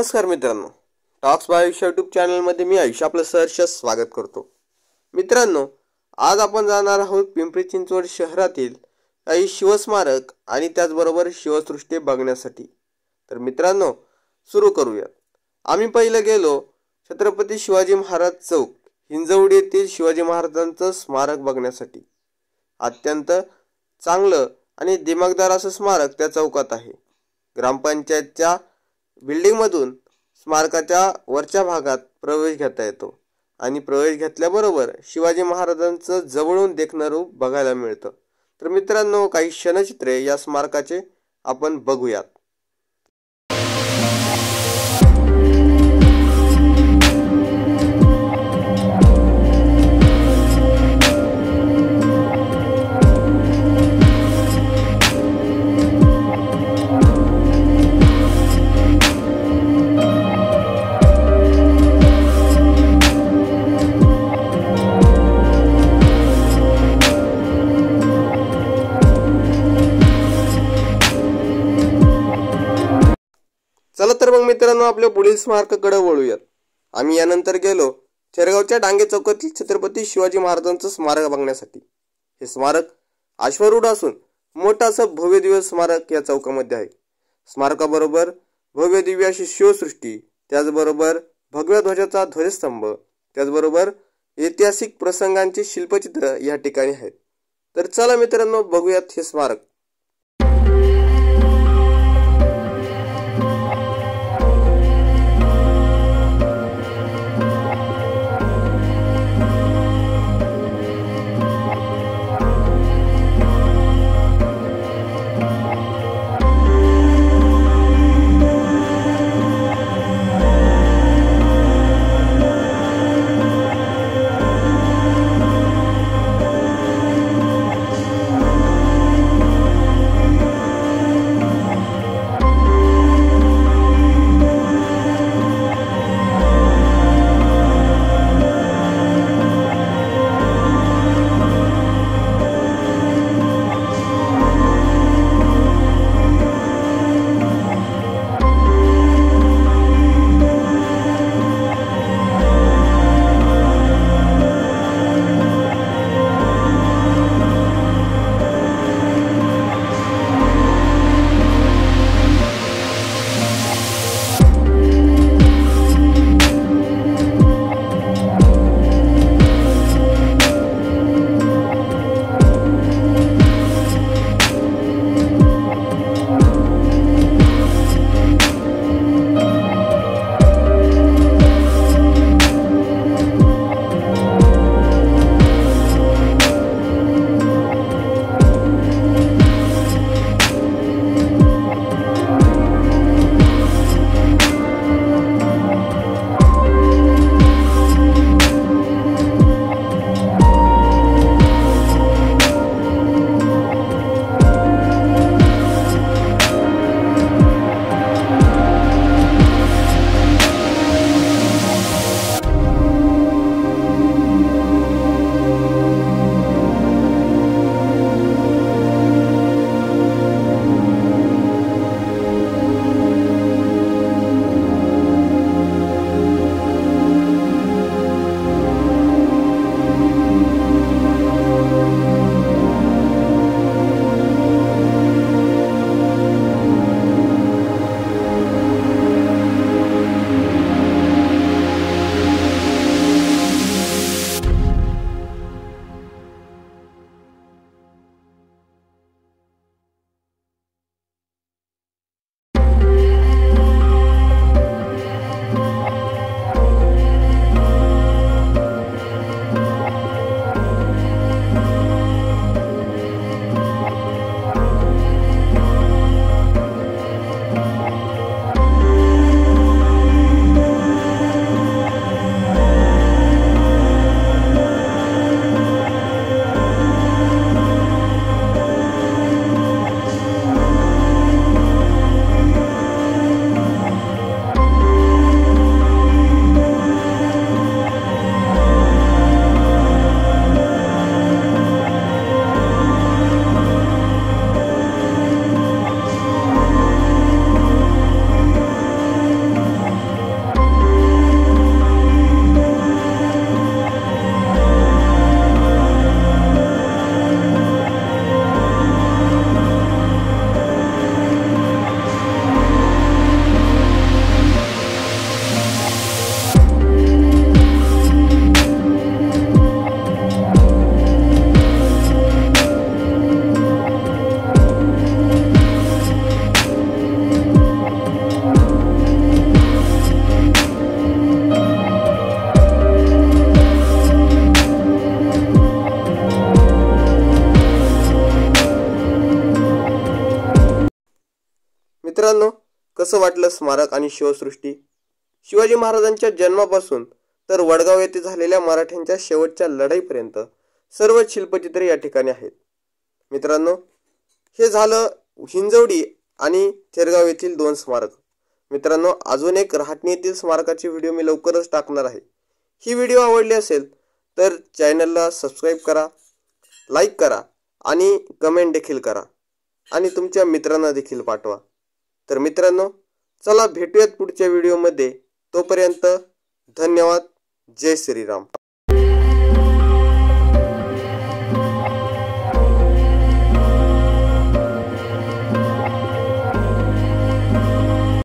नमस्कार मित्रांनो, talks bye आयुष्य यूट्यूब चॅनलमध्ये मी आयुष्य आपलं सहर्ष स्वागत करतो। मित्रांनो, आज आपण जाणार आहोत पिंपरी चिंचवड शहरातील काही शिवस्मारक आणि त्याचबरोबर शिवसृष्टी बघण्यासाठी। तर मित्रांनो, सुरू करूया। आम्ही पहिले गेलो छत्रपती शिवाजी महाराज चौक हिंजवडी येथील शिवाजी महाराजांचं स्मारक बघण्यासाठी। अत्यंत चांगलं आणि दिमागदार असं स्मारक त्या चौकात आहे। ग्रामपंचायतच्या बिल्डिंग मधून स्मारकाच्या वरच्या भागात प्रवेश घेता येतो आणि प्रवेश घेतल्याबरोबर शिवाजी महाराजांचं जवळून देखणं रूप बघायला मिळतं। तर मित्रांनो, काही क्षणचित्रे या स्मारकाचे आपण बघूयात। चला तर मग मित्रांनो, आपल्या पुढील स्मारकाकडे वळूयात। आम्ही यानंतर गेलो चेरगावच्या डांगे चौकातील छत्रपती शिवाजी महाराजांचं स्मारक बघण्यासाठी। हे स्मारक अश्वारूढ असून मोठं असं भव्य दिव्य स्मारक या चौकामध्ये आहे। स्मारकाबरोबर भव्य दिव्य अशी शिवसृष्टी, त्याचबरोबर भगव्या ध्वजाचा ध्वजस्तंभ, त्याचबरोबर ऐतिहासिक प्रसंगांची शिल्पचित्र या ठिकाणी आहेत। तर चला मित्रांनो, बघूयात हे स्मारक। कसं वाटलं स्मारक आणि शिवसृष्टी? शिवाजी महाराजांच्या जन्मापासून तर वडगाव येथे झालेल्या मराठ्यांच्या शेवटच्या लढाईपर्यंत सर्व शिल्पचित्रे या ठिकाणी आहेत. मित्रांनो, हे झालं हिंजवडी आणि थेरगाव येथील 2 स्मारक. मित्रांनो, अजून एक रहाटणी येथील स्मारकाची व्हिडिओ मी लवकरच टाकणार आहे. ही व्हिडिओ आवडली असेल तर चॅनलला सबस्क्राईब करा, लाईक करा आणि कमेंट देखील करा आणि तुमच्या मित्रांना देखील पाठवा. तर मित्रांनो, चला भेटूयात पुढच्या व्हिडिओमध्ये. तोपर्यंत धन्यवाद. जय श्रीराम.